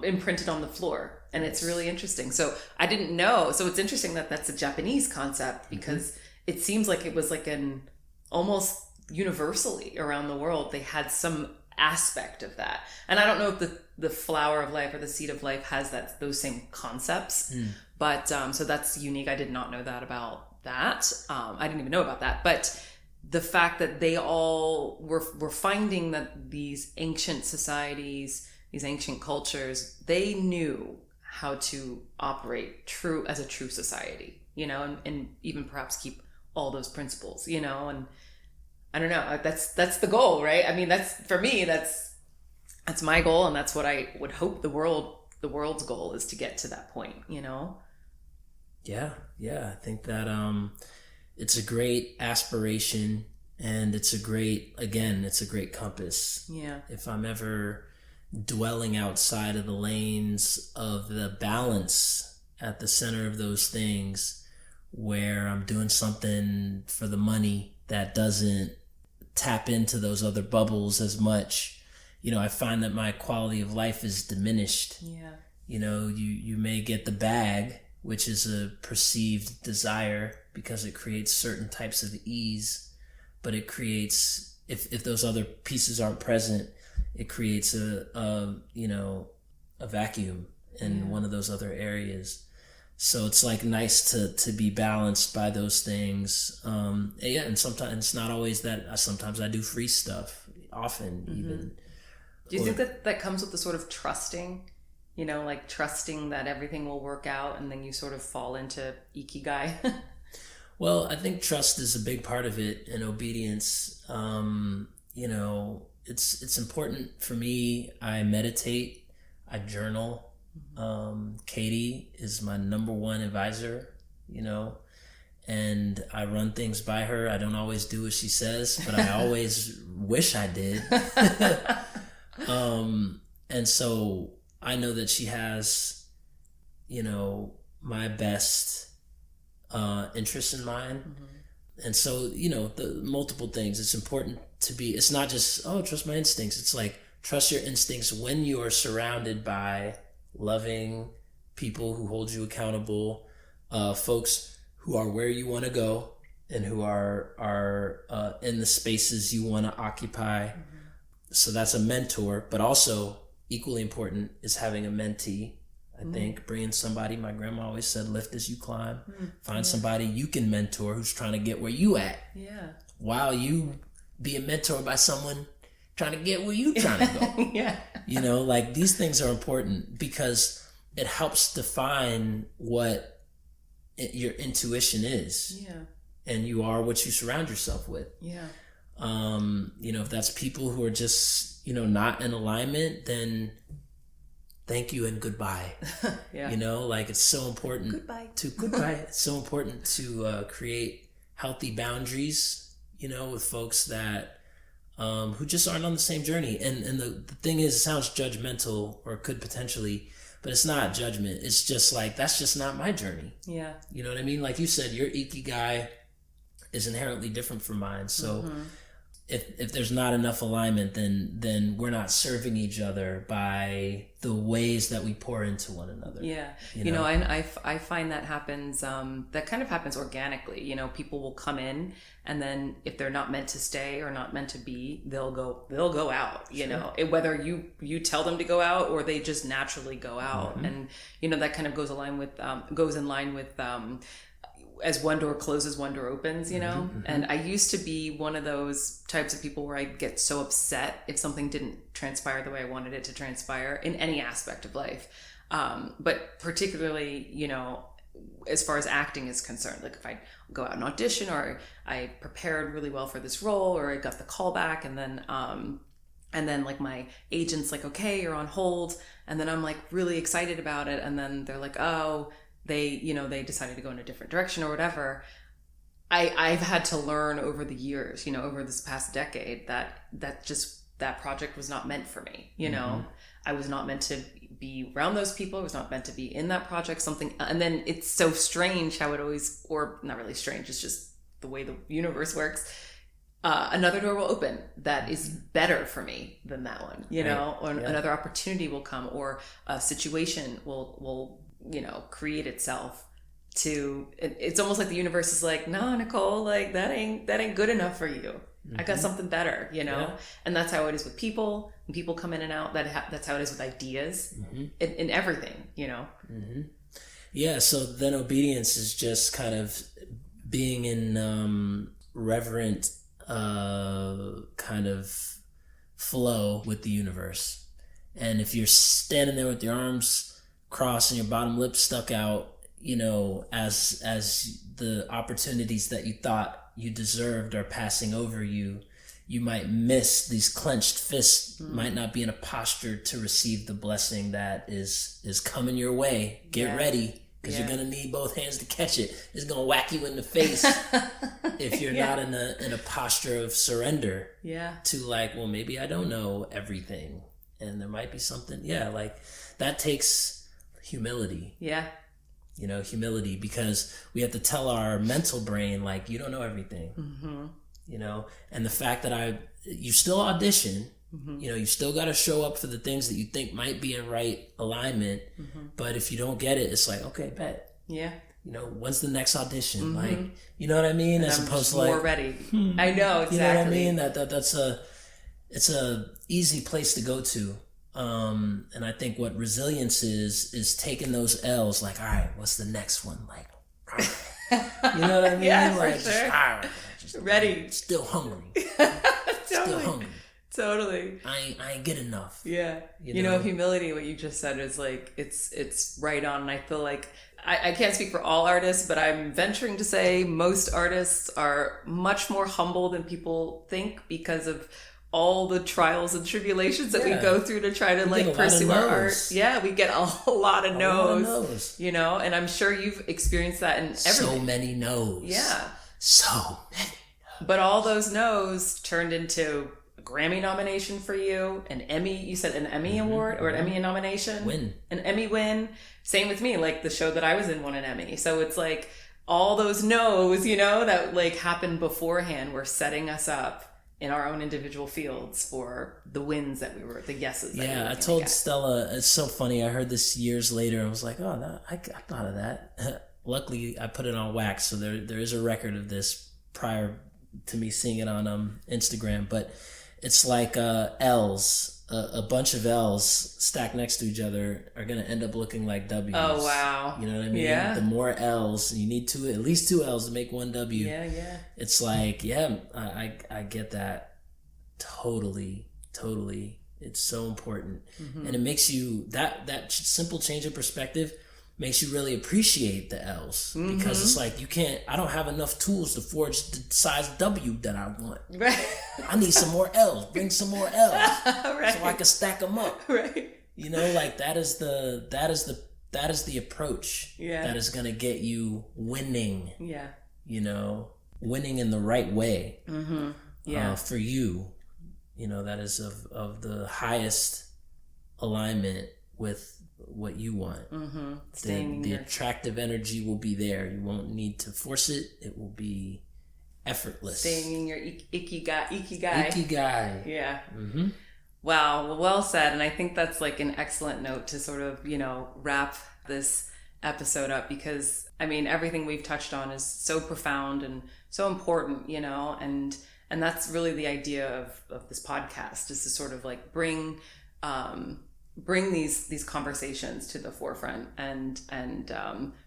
imprinted on the floor. And it's really interesting. So I didn't know. So it's interesting that that's a Japanese concept, because it seems like it was an almost universally around the world they had some aspect of that. And I don't know if the flower of life or the seed of life has those same concepts, but so that's unique. I did not know that about that. I didn't even know about that. But the fact that they all were finding that these ancient societies, these ancient cultures, they knew how to operate as a true society, and even perhaps keep all those principles, and I don't know, that's the goal, right? I mean, for me, that's my goal, and that's what I would hope the world's goal is, to get to that point, Yeah. I think that it's a great aspiration, and it's a great compass. Yeah. If I'm ever dwelling outside of the lanes of the balance at the center of those things, where I'm doing something for the money that doesn't tap into those other bubbles as much, I find that my quality of life is diminished. Yeah. You may get the bag, which is a perceived desire because it creates certain types of ease, but it creates, if those other pieces aren't present, it creates a vacuum in one of those other areas. So it's like nice to be balanced by those things. And sometimes it's not always that. Sometimes I do free stuff, often even. Do you think that comes with the sort of trusting, like trusting that everything will work out, and then you sort of fall into Ikigai? Well, I think trust is a big part of it, and obedience. It's important for me. I meditate, I journal. Katie is my number one advisor, and I run things by her. I don't always do what she says, but I always wish I did. And so I know that she has, my best interests in mind. And so, the multiple things, it's important it's not just, trust my instincts. It's like, trust your instincts when you are surrounded by loving people who hold you accountable, folks who are where you want to go and who are in the spaces you want to occupy. So that's a mentor, but also equally important is having a mentee. I think bringing somebody, my grandma always said, lift as you climb. Find somebody you can mentor who's trying to get where you at. Yeah. While you being mentored by someone trying to get where you trying to go. Yeah. Like these things are important because it helps define what your intuition is. Yeah. And you are what you surround yourself with. Yeah. If that's people who are just, not in alignment, then thank you and goodbye. Yeah. Like it's so important goodbye. It's so important to create healthy boundaries, with folks that who just aren't on the same journey. And the thing is, it sounds judgmental, or could potentially, but it's not judgment. It's just like, that's just not my journey. Yeah. You know what I mean? Like you said, your Ikigai is inherently different from mine. So if there's not enough alignment, then we're not serving each other by the ways that we pour into one another. Yeah. And I find that happens, that kind of happens organically. People will come in, and then if they're not meant to stay or not meant to be, they'll go out, whether you tell them to go out or they just naturally go out. And, that kind of goes in line with, as one door closes, one door opens, And I used to be one of those types of people where I get so upset if something didn't transpire the way I wanted it to transpire in any aspect of life. But particularly, as far as acting is concerned, like if I go out and audition, or I prepared really well for this role, or I got the call back, and then like my agent's like, okay, you're on hold. And then I'm like really excited about it. And then they're like, oh, they decided to go in a different direction or whatever. I've had to learn over the years, over this past decade, that project was not meant for me. I was not meant to be around those people. I was not meant to be in that project, and then it's so strange how it always, or not really strange, it's just the way the universe works. Another door will open that is better for me than that one, or another opportunity will come, or a situation will create itself it's almost like the universe is like, no, Nicole, like that ain't good enough for you. I got something better, and that's how it is with people. When people come in and out, that's how it is with ideas, in everything, Yeah. So then obedience is just kind of being in reverent kind of flow with the universe. And if you're standing there with your arms crossed and your bottom lip stuck out, as the opportunities that you thought you deserved are passing over you, you might miss these clenched fists, might not be in a posture to receive the blessing that is coming your way. Get ready, because you're gonna need both hands to catch it. It's gonna whack you in the face if you're not in a posture of surrender. Yeah. To like, well, maybe I don't know everything, and there might be something. Yeah, like that takes humility. Yeah. Humility, because we have to tell our mental brain, like, you don't know everything. And the fact that you still audition, you still got to show up for the things that you think might be in right alignment. But if you don't get it, it's like, okay, bet. Yeah. When's the next audition? Like, you know what I mean? And as I'm opposed just to like, more ready. I know, exactly. You know what I mean? it's a easy place to go to. And I think what resilience is taking those L's, like, all right, what's the next one? Like, all right. You know what I mean? Yeah, like, for sure. just Ready. Still hungry. Totally. Still hungry. Totally. I ain't get enough. Yeah. You know, humility, what you just said is like, it's right on. And I feel like, I can't speak for all artists, but I'm venturing to say most artists are much more humble than people think because of all the trials and tribulations that we go through to try to like pursue our art. Yeah, we get a lot of no's, you know, and I'm sure you've experienced that in everything. So many no's. Yeah. So many no's. But all those no's turned into a Grammy nomination for you, an Emmy, you said an Emmy award or an Emmy nomination? An Emmy win. Same with me, like the show that I was in won an Emmy. So it's like all those no's, you know, that like happened beforehand were setting us up in our own individual fields for the wins that we were, the yeses. That yeah, I told Stella, it's so funny. I heard this years later. I was like, oh, I thought of that. Luckily, I put it on wax, so there is a record of this prior to me seeing it on Instagram. But it's like L's. A bunch of L's stacked next to each other are gonna end up looking like W's. Oh wow! You know what I mean? Yeah. The more L's, you need at least two L's to make one W. Yeah, yeah. It's like, yeah, I get that totally. It's so important, and it makes you that simple change of perspective makes you really appreciate the L's because it's like I don't have enough tools to forge the size W that I want. Right. I need some more L's. Bring some more L's right. so I can stack them up. Right. You know, like that is the approach that is gonna get you winning. Yeah. You know, winning in the right way. Yeah. For you, you know, that is of the highest alignment with what you want. The attractive energy will be there. You won't need to force it. It will be effortless. Staying in your Ikigai. Ikigai. Yeah. Wow. Well said. And I think that's like an excellent note to sort of, you know, wrap this episode up because, I mean, everything we've touched on is so profound and so important, you know, and that's really the idea of this podcast is to sort of like bring these conversations to the forefront and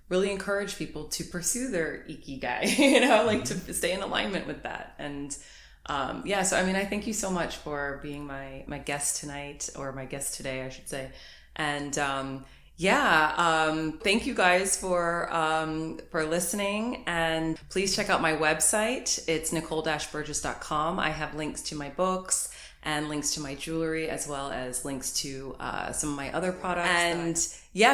really encourage people to pursue their Ikigai, you know, like to stay in alignment with that. And so I mean, I thank you so much for being my guest tonight, or my guest today, I should say. And thank you guys for listening, and please check out my website. It's nicole-burgess.com. I have links to my books and links to my jewelry, as well as links to some of my other products. And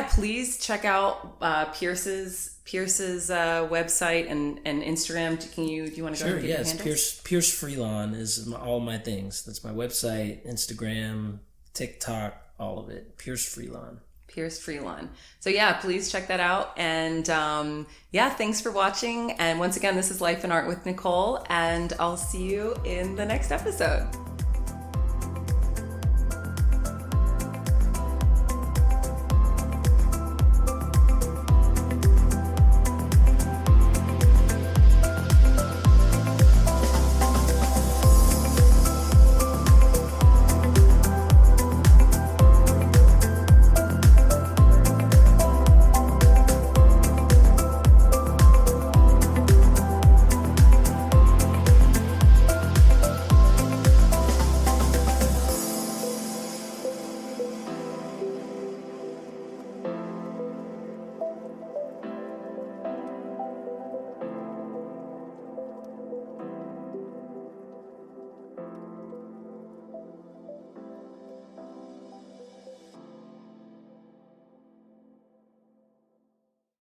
please check out Pierce's website and Instagram. Do you want to go ahead and give your handles? Pierce Freelon is all my things. That's my website, Instagram, TikTok, all of it. Pierce Freelon. So please check that out. And thanks for watching. And once again, this is Life and Art with Nicole, and I'll see you in the next episode.